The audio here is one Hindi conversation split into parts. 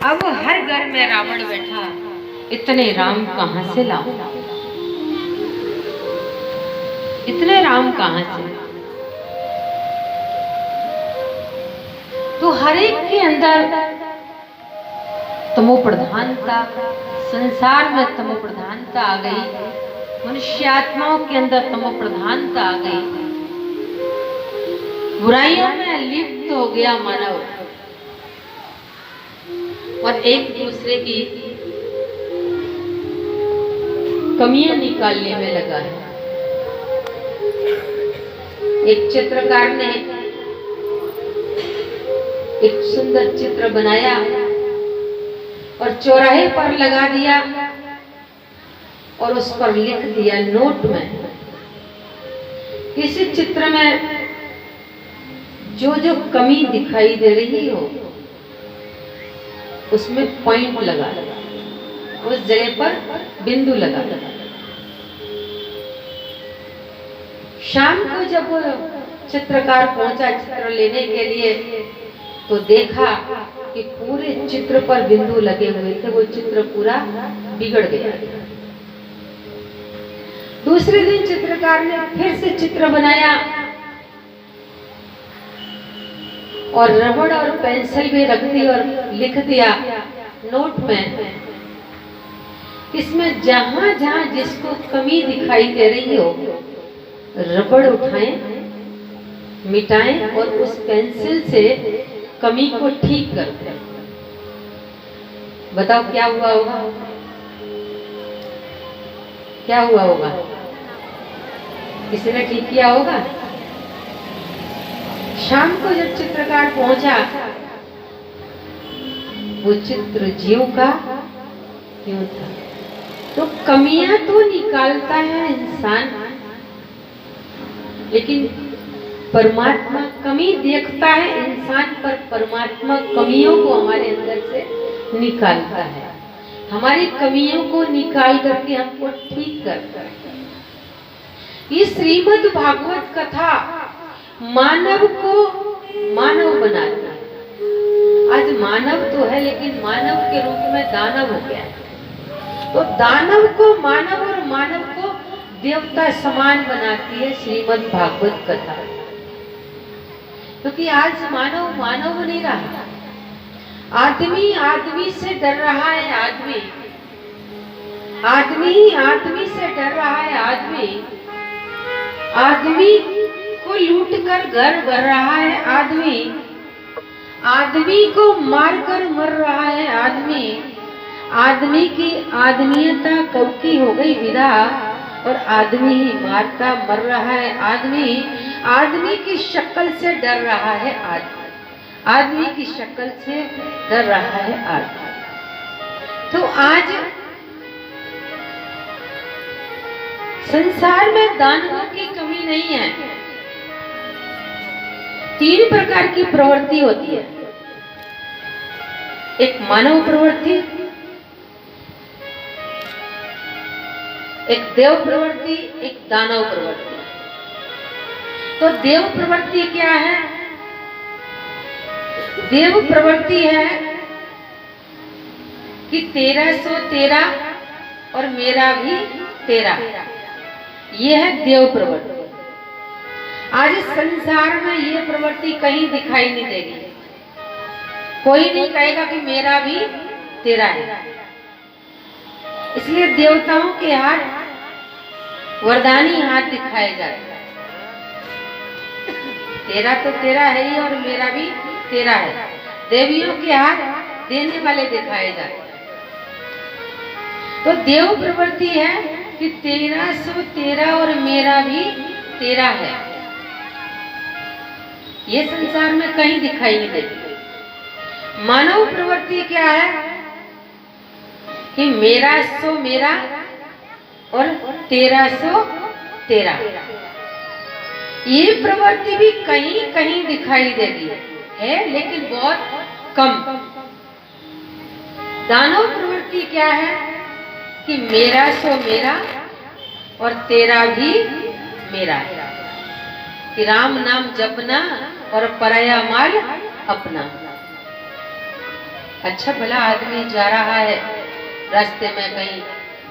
अब हर घर में रावण बैठा, इतने राम कहां से लाऊं, इतने राम कहां से। तो हर एक के अंदर तमो प्रधानता, संसार में तमो प्रधानता आ गई, मनुष्य आत्माओं के अंदर तमो प्रधानता आ गई, बुराइयों में लिप्त हो गया मानव और एक दूसरे की कमियां निकालने में लगा है। एक चित्रकार ने एक सुंदर चित्र बनाया और चौराहे पर लगा दिया और उस पर लिख दिया नोट में, किसी चित्र में जो जो कमी दिखाई दे रही हो उसमें पॉइंट लगा, उस जगह पर बिंदु लगा। शाम को जब चित्रकार पहुंचा चित्र लेने के लिए तो देखा कि पूरे चित्र पर बिंदु लगे हुए थे, वो चित्र पूरा बिगड़ गया। दूसरे दिन चित्रकार ने फिर से चित्र बनाया और रबड़ और पेंसिल भी रख दी और लिख दिया नोट में, इसमें जहां जहां जिसको कमी दिखाई दे रही हो रबड़ उठाएं, मिटाएं और उस पेंसिल से कमी को ठीक करते हैं। बताओ क्या हुआ होगा, क्या हुआ होगा? किसी ने ठीक किया होगा? शाम को जब चित्रकार पहुंचा, वो चित्र ज्यों का त्यों था। तो कमियां तो निकालता है इंसान, लेकिन परमात्मा कमी देखता है इंसान पर, परमात्मा कमियों को हमारे अंदर से निकालता है, हमारी कमियों को निकाल करके हमको ठीक करता है। ये श्रीमद् भागवत कथा मानव को मानव बनाती है। आज मानव तो है लेकिन मानव के रूप में दानव हो गया है। तो दानव को मानव और मानव को देवता समान बनाती है श्रीमद् भागवत कथा, क्योंकि आज मानव मानव नहीं रहा, आदमी आदमी से डर रहा है, आदमी आदमी से डर रहा है, आदमी को लूट कर घर भर रहा है, आदमी को मार कर मर रहा है, आदमी की आदमीयता कब की हो गई विदा और आदमी ही मारता मर रहा है, आदमी की शक्ल से डर रहा है, आदमी की शक्ल से डर रहा है आदमी। तो आज संसार में दानवों की कमी नहीं है। 3 प्रकार की प्रवृत्ति होती है, एक मानव प्रवृत्ति, एक देव प्रवृत्ति, एक दानव प्रवृत्ति। तो देव प्रवृत्ति क्या है? देव प्रवृत्ति है कि तेरा सो तेरा और मेरा भी तेरा, यह है देव प्रवृत्ति। आज संसार में यह प्रवृत्ति कहीं दिखाई नहीं देगी, कोई नहीं कहेगा कि मेरा भी तेरा है। इसलिए देवताओं के हाथ वरदानी हाथ दिखाए जाते हैं, तेरा तो तेरा है ही और मेरा भी तेरा है। देवियों के हाथ देने वाले दिखाए जाते हैं। तो देव प्रवृत्ति है कि तेरा सो तेरा और मेरा भी तेरा है, ये संसार में कहीं दिखाई नहीं देती। मानव प्रवृत्ति क्या है कि मेरा सो मेरा और तेरा सो तेरा, ये प्रवृत्ति भी कहीं कहीं दिखाई देती है लेकिन बहुत कम। दानव प्रवृत्ति क्या है कि मेरा सो मेरा और तेरा भी मेरा, कि राम नाम जपना और पराया माल अपना। अच्छा भला आदमी जा रहा है, रास्ते में कहीं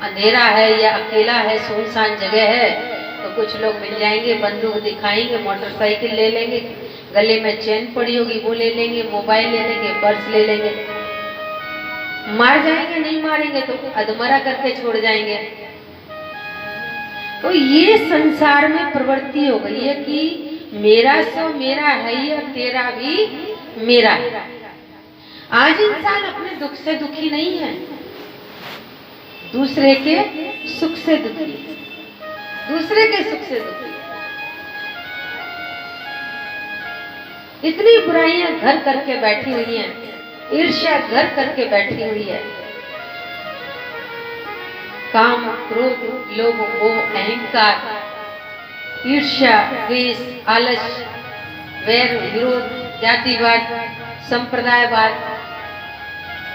अंधेरा है या अकेला है, सुनसान जगह है, तो कुछ लोग मिल जाएंगे, बंदूक दिखाएंगे, मोटरसाइकिल ले लेंगे, गले में चेन पड़ी होगी वो ले लेंगे, मोबाइल ले लेंगे, पर्स ले लेंगे, मार जाएंगे, नहीं मारेंगे तो अधमरा करके छोड़ जाएंगे। तो ये संसार में प्रवृत्ति हो गई है कि मेरा सो मेरा है ही और तेरा भी मेरा है। आज इंसान अपने दुख से दुखी नहीं है, दूसरे के सुख से दुखी, दूसरे के सुख से दुखी। इतनी बुराइयां घर करके बैठी हुई हैं, ईर्ष्या घर करके बैठी हुई है, काम, क्रोध, लोभ, मोह, अहंकार, ईर्ष्या, द्वेष, आलस, वैर, विरोध, जातिवाद, संप्रदायवाद,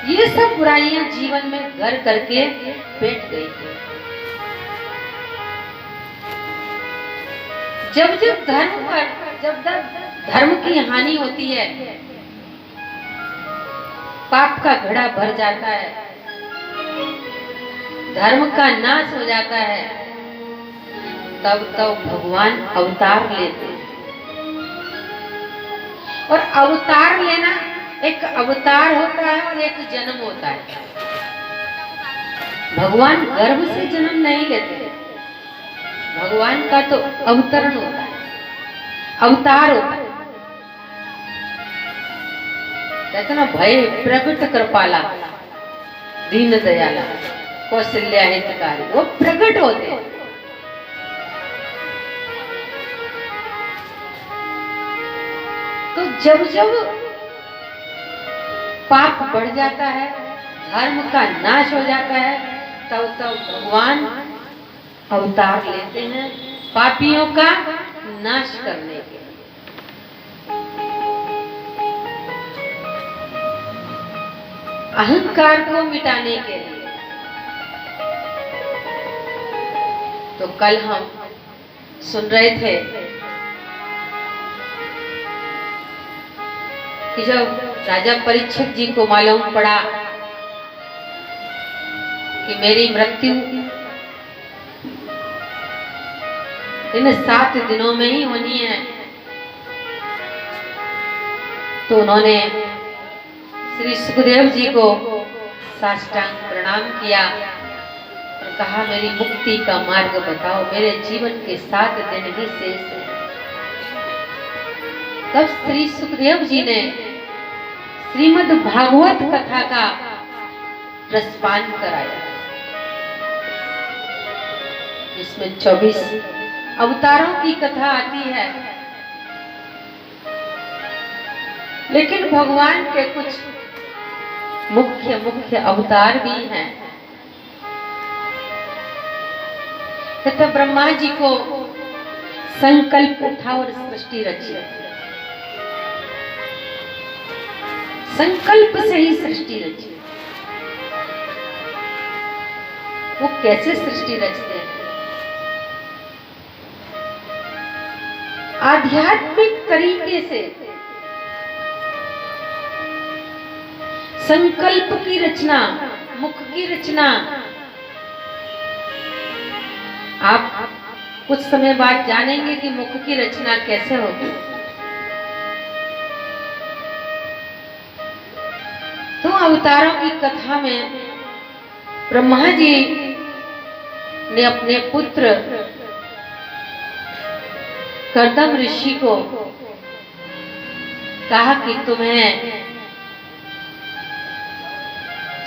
ये सब बुराइयां जीवन में घर करके बैठ गई है। जब जब धर्म की हानि होती है, पाप का घड़ा भर जाता है, धर्म का नाश हो जाता है, तब भगवान अवतार लेते हैं। और अवतार लेना, एक अवतार होता है और एक जन्म होता है। भगवान गर्भ से जन्म नहीं लेते, भगवान का तो अवतरण होता है, अवतार होता है। कहते ना, भय प्रकट कृपाला दीन दयाला कौशल्या हितकारी, वो प्रकट होते हैं। तो जब जब पाप बढ़ जाता है, धर्म का नाश हो जाता है, तब भगवान अवतार लेते हैं पापियों का नाश करने के। अहंकार को मिटाने के लिए। तो कल हम सुन रहे थे कि जब राजा परीक्षित जी को मालूम पड़ा कि मेरी मृत्यु इन 7 दिनों में ही होनी है, तो उन्होंने श्री सुखदेव जी को साष्टांग प्रणाम किया और कहा, मेरी मुक्ति का मार्ग बताओ, मेरे जीवन के 7 दिन ही शेष हैं। तब श्री सुखदेव जी ने श्रीमद् भागवत कथा का रसपान कराया, जिसमें 24 अवतारों की कथा आती है। लेकिन भगवान के कुछ मुख्य अवतार भी हैं। तथा ब्रह्मा जी को संकल्प उठा और सृष्टि रची। संकल्प से ही सृष्टि रची। वो कैसे सृष्टि रचते हैं? आध्यात्मिक तरीके से संकल्प की रचना, मुख की रचना। आप कुछ समय बाद जानेंगे कि मुख की रचना कैसे होगी। तो अवतारों की कथा में ब्रह्मा जी ने अपने पुत्र कर्दम ऋषि को कहा कि तुम्हें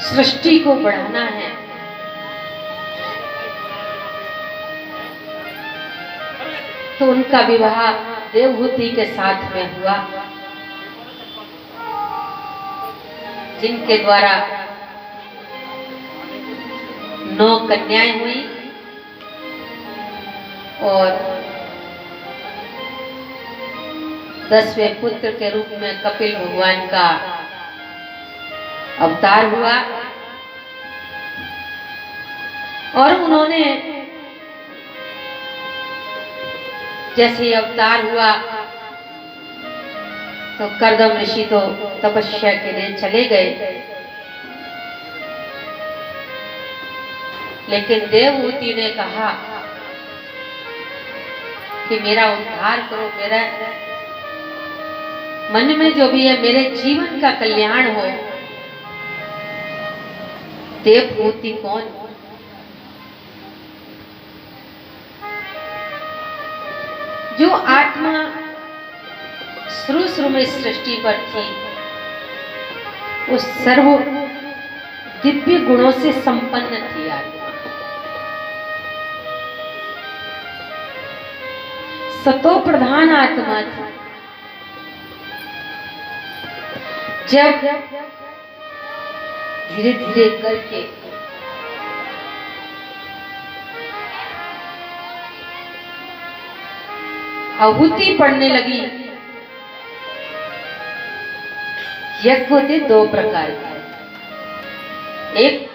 सृष्टि को बढ़ाना है। तो उनका विवाह देवहूति के साथ में हुआ, जिनके द्वारा 9 कन्याएं हुई और 10वें पुत्र के रूप में कपिल भगवान का अवतार हुआ। और उन्होंने जैसे ही अवतार हुआ तो कर्दम ऋषि तो तपस्या के लिए चले गए। लेकिन देवहूति ने कहा कि मेरा उद्धार करो, मेरा मन में जो भी है, मेरे जीवन का कल्याण हो। देवहूति कौन? जो आत्मा शुरू में सृष्टि पर थी, वो सर्व दिव्य गुणों से संपन्न थी आत्मा। सतो प्रधान आत्मा थी। जब धीरे धीरे करके आहुति पड़ने लगी, यज्ञ होते दो प्रकार के, एक